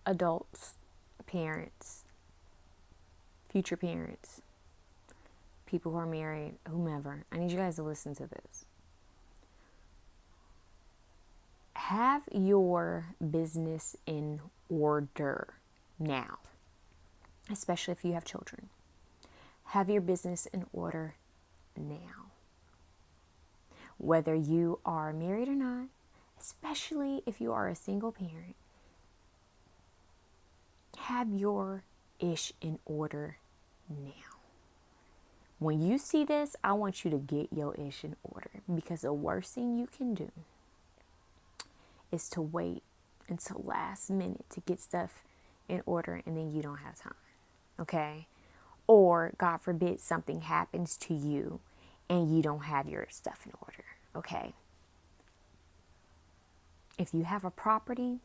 adults, parents, future parents, people who are married, whomever, I need you guys to listen to this. Have your business in order now, especially if you have children. Have your business in order now. Whether you are married or not, especially if you are a single parent, have your ish in order now. When you see this, I want you to get your ish in order, because the worst thing you can do is to wait until last minute to get stuff in order and then you don't have time. Okay? Or God forbid something happens to you and you don't have your stuff in order. Okay? If you have a property,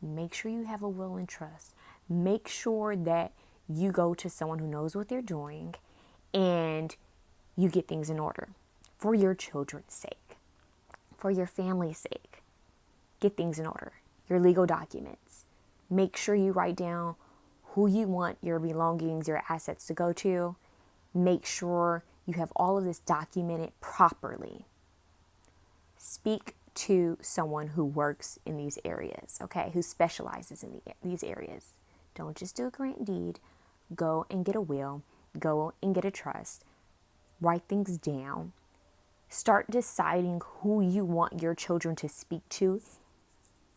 make sure you have a will and trust. Make sure that you go to someone who knows what they're doing and you get things in order for your children's sake, for your family's sake. Get things in order. Your legal documents. Make sure you write down who you want your belongings, your assets to go to. Make sure you have all of this documented properly. Speak to someone who works in these areas, okay, who specializes in these areas. Don't just do a grant deed. Go and get a will. Go and get a trust. Write things down. Start deciding who you want your children to speak to,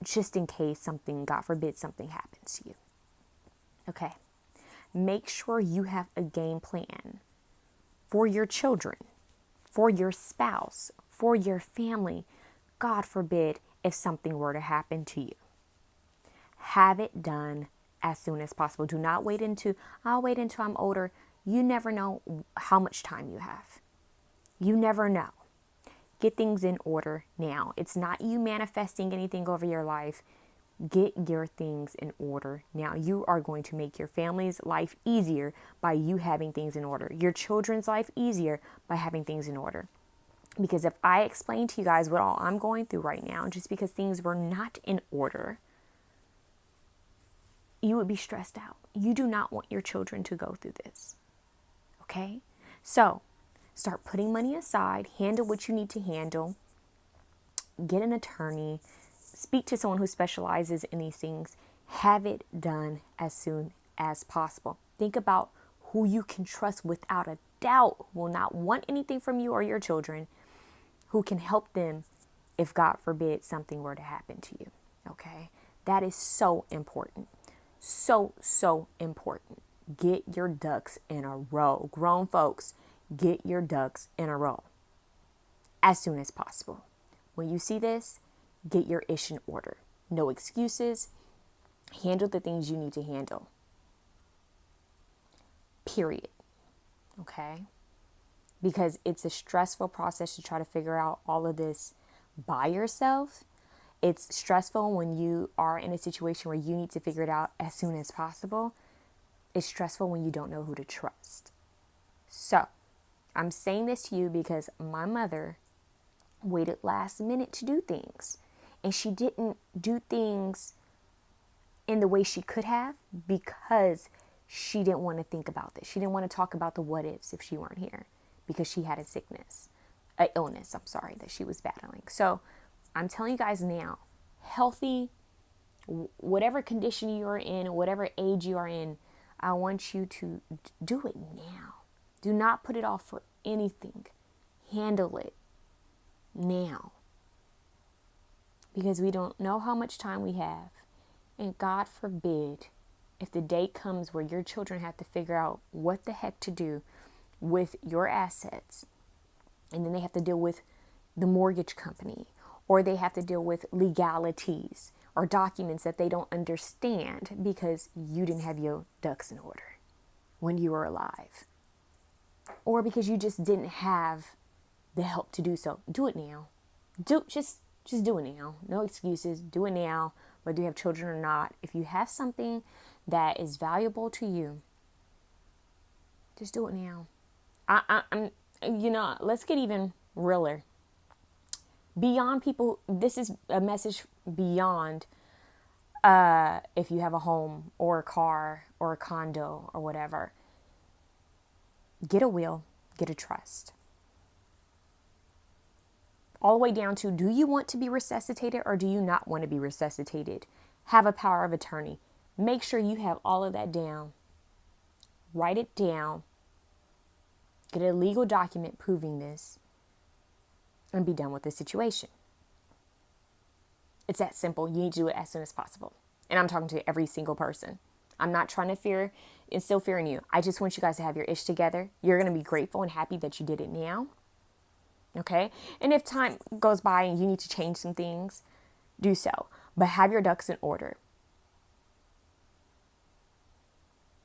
just in case something, God forbid, something happens to you. Okay. Make sure you have a game plan for your children, for your spouse, for your family. God forbid if something were to happen to you. Have it done as soon as possible. Do not wait I'll wait until I'm older. You never know how much time you have. You never know. Get things in order now. It's not you manifesting anything over your life. Get your things in order now. You are going to make your family's life easier by you having things in order. Your children's life easier by having things in order. Because if I explain to you guys what all I'm going through right now, just because things were not in order, you would be stressed out. You do not want your children to go through this. Okay? So, start putting money aside, handle what you need to handle, get an attorney, speak to someone who specializes in these things, have it done as soon as possible. Think about who you can trust without a doubt, who will not want anything from you or your children, who can help them if, God forbid, something were to happen to you. Okay? That is so important. So important. Get your ducks in a row. Grown folks, get your ducks in a row as soon as possible. When you see this, get your ish in order. No excuses. Handle the things you need to handle. Period. Okay? Because it's a stressful process to try to figure out all of this by yourself. It's stressful when you are in a situation where you need to figure it out as soon as possible. It's stressful when you don't know who to trust. So, I'm saying this to you because my mother waited last minute to do things. And she didn't do things in the way she could have because she didn't want to think about this. She didn't want to talk about the what ifs if she weren't here because she had an illness, that she was battling. So I'm telling you guys now, healthy, whatever condition you are in, whatever age you are in, I want you to do it now. Do not put it off for anything. Handle it now. Because we don't know how much time we have. And God forbid, if the day comes where your children have to figure out what the heck to do with your assets, and then they have to deal with the mortgage company, or they have to deal with legalities or documents that they don't understand because you didn't have your ducks in order when you were alive, or because you just didn't have the help to do so. Do it now. Just do it now. No excuses. Do it now, whether you have children or not. If you have something that is valuable to you, just do it now. I'm let's get even realer. Beyond people, this is a message beyond If you have a home or a car or a condo or whatever, get a will, get a trust. All the way down to, do you want to be resuscitated or do you not want to be resuscitated? Have a power of attorney. Make sure you have all of that down. Write it down. Get a legal document proving this and be done with the situation. It's that simple. You need to do it as soon as possible. And I'm talking to every single person. I'm not trying to instill fear in you. I just want you guys to have your ish together. You're going to be grateful and happy that you did it now. Okay? And if time goes by and you need to change some things, do so. But have your ducks in order.